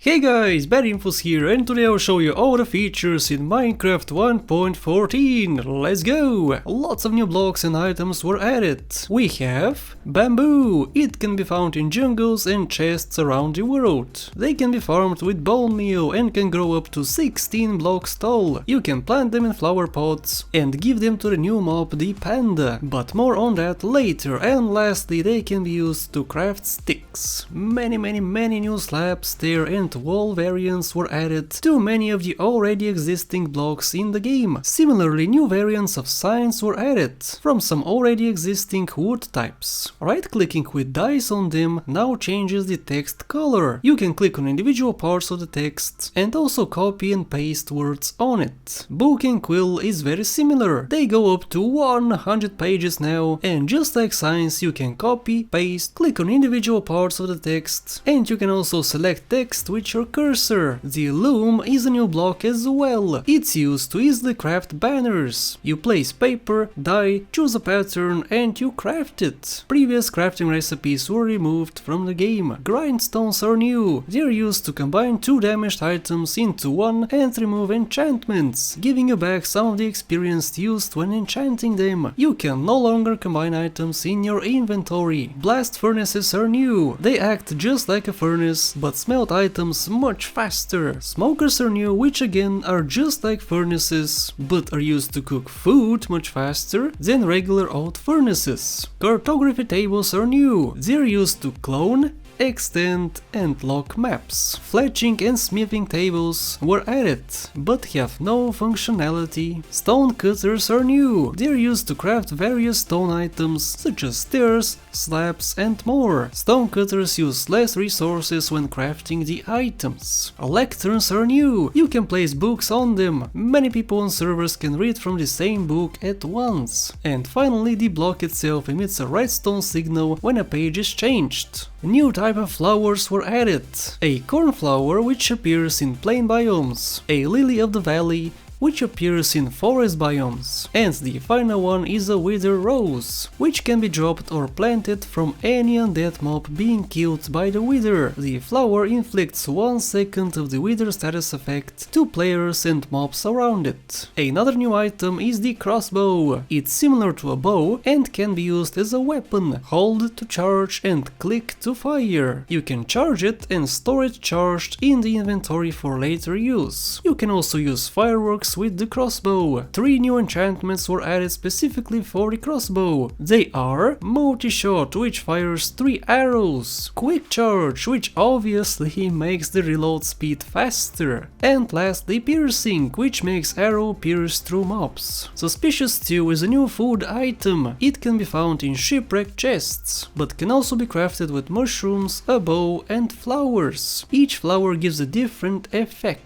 Hey guys, BadInfos here, and today I'll show you all the features in Minecraft 1.14. Let's go! Lots of new blocks and items were added. We have bamboo. It can be found in jungles and chests around the world. They can be farmed with bone meal and can grow up to 16 blocks tall. You can plant them in flower pots and give them to the new mob, the panda. But more on that later. And lastly, they can be used to craft sticks. Many new slabs there and wall variants were added to many of the already existing blocks in the game. Similarly, new variants of signs were added from some already existing wood types. Right-clicking with dice on them now changes the text color. You can click on individual parts of the text and also copy and paste words on it. Book and quill is very similar. They go up to 100 pages now, and just like signs, you can copy, paste, click on individual parts of the text, and you can also select text with your cursor. The loom is a new block as well. It's used to easily craft banners. You place paper, dye, choose a pattern and you craft it. Previous crafting recipes were removed from the game. Grindstones are new. They're used to combine two damaged items into one and remove enchantments, giving you back some of the experience used when enchanting them. You can no longer combine items in your inventory. Blast furnaces are new. They act just like a furnace, but smelt items much faster. Smokers are new, which again are just like furnaces, but are used to cook food much faster than regular old furnaces. Cartography tables are new. They're used to clone, extend and lock maps. Fletching and smithing tables were added, but have no functionality. Stone cutters are new. They're used to craft various stone items such as stairs, slabs and more. Stone cutters use less resources when crafting the items. Lecterns are new. You can place books on them. Many people on servers can read from the same book at once. And finally, the block itself emits a redstone signal when a page is changed. New type of flowers were added. A cornflower, which appears in plain biomes, a lily of the valley, which appears in forest biomes, and the final one is a wither rose, which can be dropped or planted from any undead mob being killed by the wither. The flower inflicts 1 second of the wither status effect to players and mobs around it. Another new item is the crossbow. It's similar to a bow and can be used as a weapon. Hold to charge and click to fire. You can charge it and store it charged in the inventory for later use. You can also use fireworks with the crossbow. 3 new enchantments were added specifically for the crossbow. They are multi-shot, which fires 3 arrows, quick charge, which obviously makes the reload speed faster, and lastly piercing, which makes arrow pierce through mobs. Suspicious stew is a new food item. It can be found in shipwreck chests, but can also be crafted with mushrooms, a bow and flowers. Each flower gives a different effect.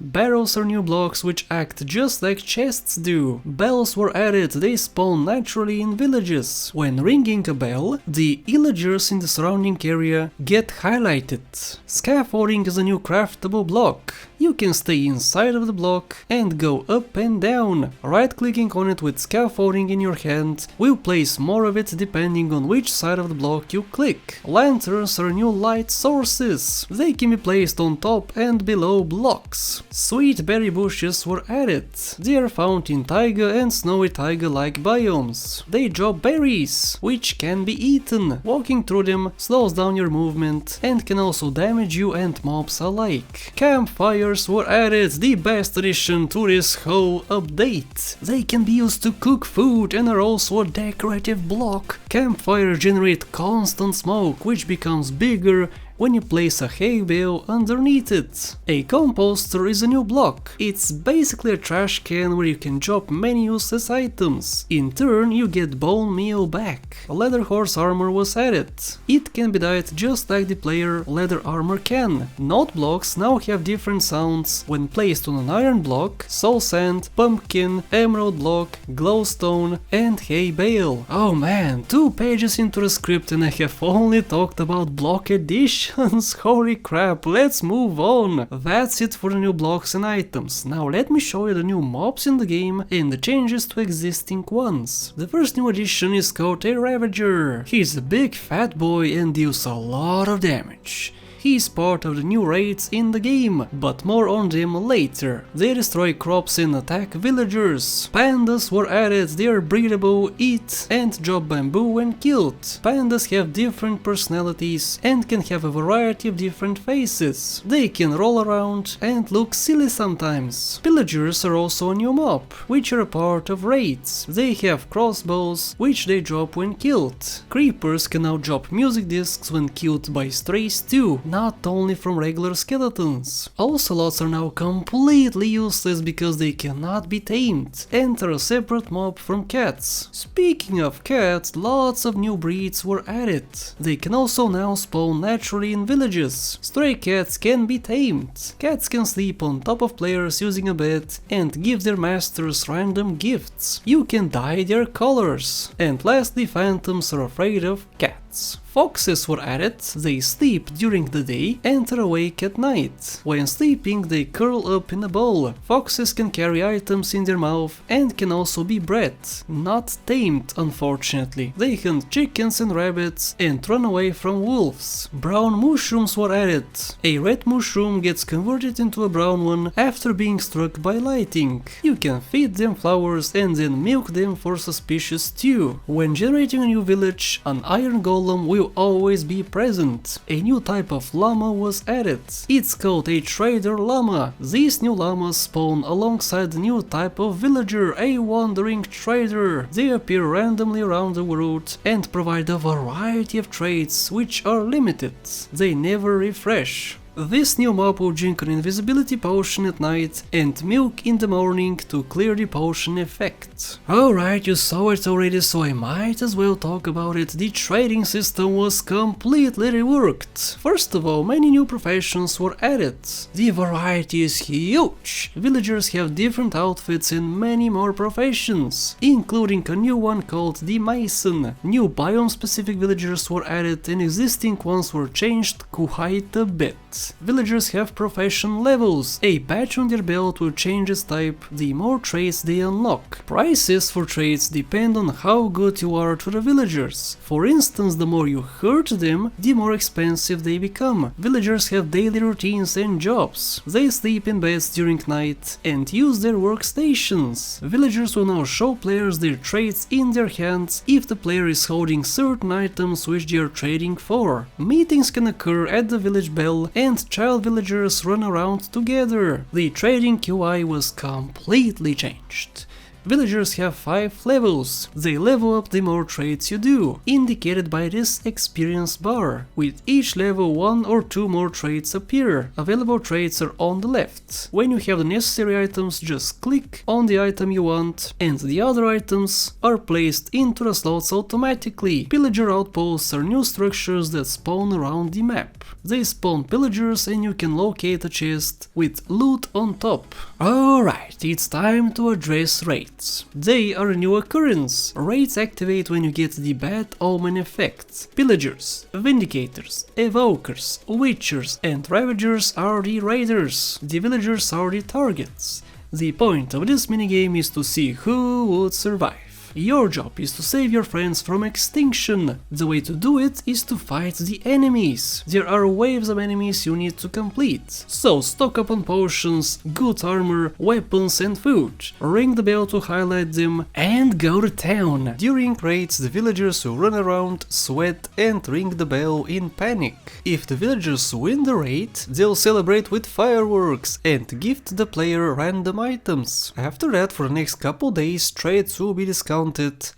Barrels are new blocks which act just like chests do. Bells were added. They spawn naturally in villages. When ringing a bell, the villagers in the surrounding area get highlighted. Scaffolding is a new craftable block. You can stay inside of the block and go up and down. Right-clicking on it with scaffolding in your hand will place more of it depending on which side of the block you click. Lanterns are new light sources. They can be placed on top and below blocks. Sweet berry bushes were added. They are found in taiga and snowy taiga-like biomes. They drop berries, which can be eaten. Walking through them slows down your movement and can also damage you and mobs alike. Campfires were added, the best addition to this whole update. They can be used to cook food and are also a decorative block. Campfires generate constant smoke, which becomes bigger when you place a hay bale underneath it. A composter is a new block. It's basically a trash can where you can drop many useless items. In turn, you get bone meal back. Leather horse armor was added. It can be dyed just like the player leather armor can. Note blocks now have different sounds when placed on an iron block, soul sand, pumpkin, emerald block, glowstone and hay bale. Oh man, 2 pages into the script and I have only talked about block addition. Holy crap, let's move on. That's it for the new blocks and items. Now let me show you the new mobs in the game and the changes to existing ones. The first new addition is called a Ravager. He's a big fat boy and deals a lot of damage. He is part of the new raids in the game, but more on them later. They destroy crops and attack villagers. Pandas were added, they are breedable, eat and drop bamboo when killed. Pandas have different personalities and can have a variety of different faces. They can roll around and look silly sometimes. Pillagers are also a new mob, which are a part of raids. They have crossbows, which they drop when killed. Creepers can now drop music discs when killed by strays too, not only from regular skeletons. Ocelots are now completely useless because they cannot be tamed and are a separate mob from cats. Speaking of cats, lots of new breeds were added. They can also now spawn naturally in villages. Stray cats can be tamed. Cats can sleep on top of players using a bed and give their masters random gifts. You can dye their colors. And lastly, phantoms are afraid of cats. Foxes were added, they sleep during the day and are awake at night. When sleeping they curl up in a ball. Foxes can carry items in their mouth and can also be bred, not tamed unfortunately. They hunt chickens and rabbits and run away from wolves. Brown mushrooms were added. A red mushroom gets converted into a brown one after being struck by lightning. You can feed them flowers and then milk them for suspicious stew. When generating a new village, an iron golem will always be present. A new type of llama was added. It's called a trader llama. These new llamas spawn alongside the new type of villager, a wandering trader. They appear randomly around the world and provide a variety of traits which are limited. They never refresh. This new mob will drink an invisibility potion at night and milk in the morning to clear the potion effect. Alright, you saw it already, so I might as well talk about it. The trading system was completely reworked. First of all, many new professions were added. The variety is huge. Villagers have different outfits and many more professions, including a new one called the Mason. New biome-specific villagers were added and existing ones were changed quite a bit. Villagers have profession levels. A patch on their belt will change its type the more traits they unlock. Prices for traits depend on how good you are to the villagers. For instance, the more you hurt them, the more expensive they become. Villagers have daily routines and jobs. They sleep in beds during night and use their workstations. Villagers will now show players their traits in their hands if the player is holding certain items which they are trading for. Meetings can occur at the village bell and child villagers run around together. The trading UI was completely changed. Villagers have 5 levels. They level up the more traits you do, indicated by this experience bar. With each level 1 or 2 more traits appear. Available traits are on the left. When you have the necessary items, just click on the item you want and the other items are placed into the slots automatically. Pillager outposts are new structures that spawn around the map. They spawn pillagers and you can locate a chest with loot on top. Alright, it's time to address raids. They are a new occurrence. Raids activate when you get the bad omen effect. Pillagers, Vindicators, Evokers, Witchers and Ravagers are the raiders. The villagers are the targets. The point of this minigame is to see who would survive. Your job is to save your friends from extinction. The way to do it is to fight the enemies. There are waves of enemies you need to complete. So stock up on potions, good armor, weapons and food. Ring the bell to highlight them and go to town. During raids the villagers will run around, sweat and ring the bell in panic. If the villagers win the raid, they'll celebrate with fireworks and gift the player random items. After that, for the next couple days, trades will be discounted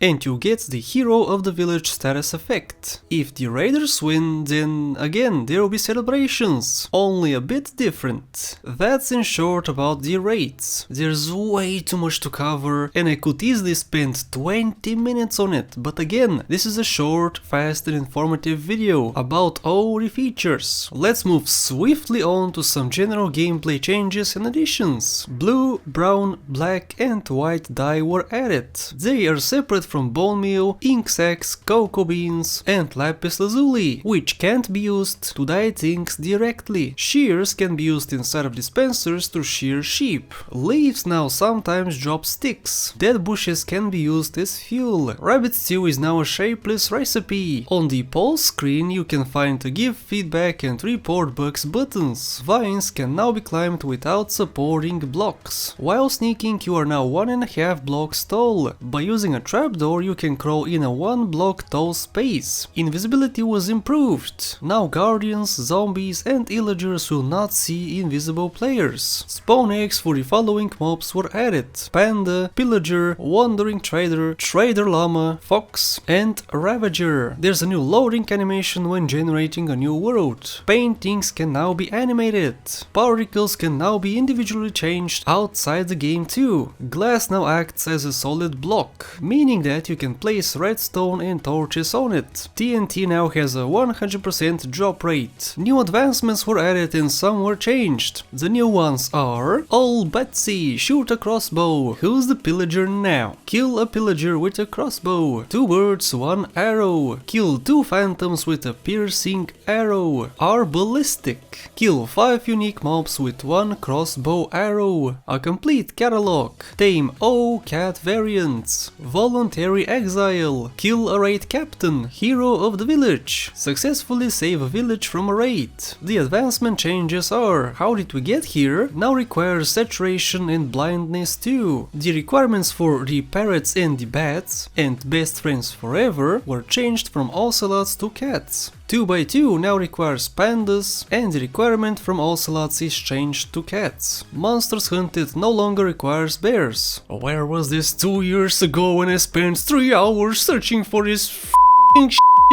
and you get the hero of the village status effect. If the raiders win, then again there will be celebrations, only a bit different. That's in short about the raids. There's way too much to cover and I could easily spend 20 minutes on it, but again, this is a short, fast and informative video about all the features. Let's move swiftly on to some general gameplay changes and additions. Blue, brown, black and white dye were added. They are are separate from bone meal, ink sacks, cocoa beans, and lapis lazuli, which can't be used to dye things directly. Shears can be used inside of dispensers to shear sheep. Leaves now sometimes drop sticks. Dead bushes can be used as fuel. Rabbit stew is now a shapeless recipe. On the pulse screen you can find the give feedback and report bugs buttons. Vines can now be climbed without supporting blocks. While sneaking you are now 1.5 blocks tall. By using a trapdoor you can crawl in a 1 block tall space. Invisibility was improved. Now guardians, zombies and illagers will not see invisible players. Spawn eggs for the following mobs were added: Panda, Pillager, Wandering Trader, Trader Llama, Fox and Ravager. There's a new loading animation when generating a new world. Paintings can now be animated. Particles can now be individually changed outside the game too. Glass now acts as a solid block, meaning that you can place redstone and torches on it. TNT now has a 100% drop rate. New advancements were added and some were changed. The new ones are: All Betsy, shoot a crossbow. Who's the pillager now? Kill a pillager with a crossbow. 2 birds, 1 arrow. Kill 2 phantoms with a piercing arrow. Are ballistic. Kill 5 unique mobs with 1 crossbow arrow. A complete catalog. Tame O cat variants. Voluntary exile. Kill a raid captain, hero of the village. Successfully save a village from a raid. The advancement changes are: how did we get here? Now requires saturation and blindness too. The requirements for the parrots and the bats and best friends forever were changed from ocelots to cats. 2x2 now requires pandas, and the requirement from ocelots is changed to cats. Monsters hunted no longer requires bears. Where was this 2 years ago when I spent 3 hours searching for this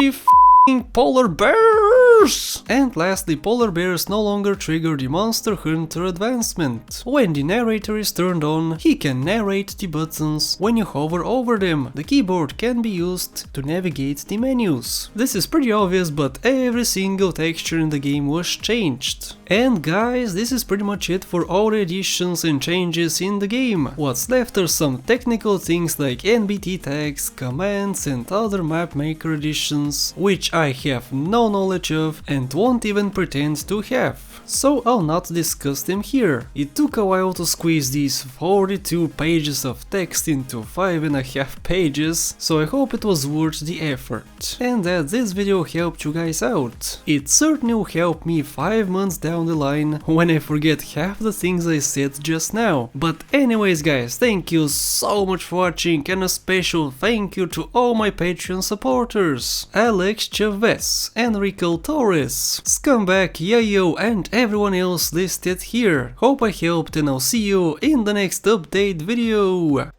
f***ing polar bears? And lastly, polar bears no longer trigger the monster hunter advancement. When the narrator is turned on, he can narrate the buttons when you hover over them. The keyboard can be used to navigate the menus. This is pretty obvious, but every single texture in the game was changed. And guys, this is pretty much it for all the additions and changes in the game. What's left are some technical things like NBT tags, commands and other map maker additions, which I have no knowledge of and won't even pretend to have, so I'll not discuss them here. It took a while to squeeze these 42 pages of text into 5.5 pages, so I hope it was worth the effort, and that this video helped you guys out. It certainly will help me 5 months down the line when I forget half the things I said just now. But anyways guys, thank you so much for watching, and a special thank you to all my Patreon supporters: Alex Chavez, Enrico Torres, Scumbag Yayo and everyone else listed here. Hope I helped, and I'll see you in the next update video.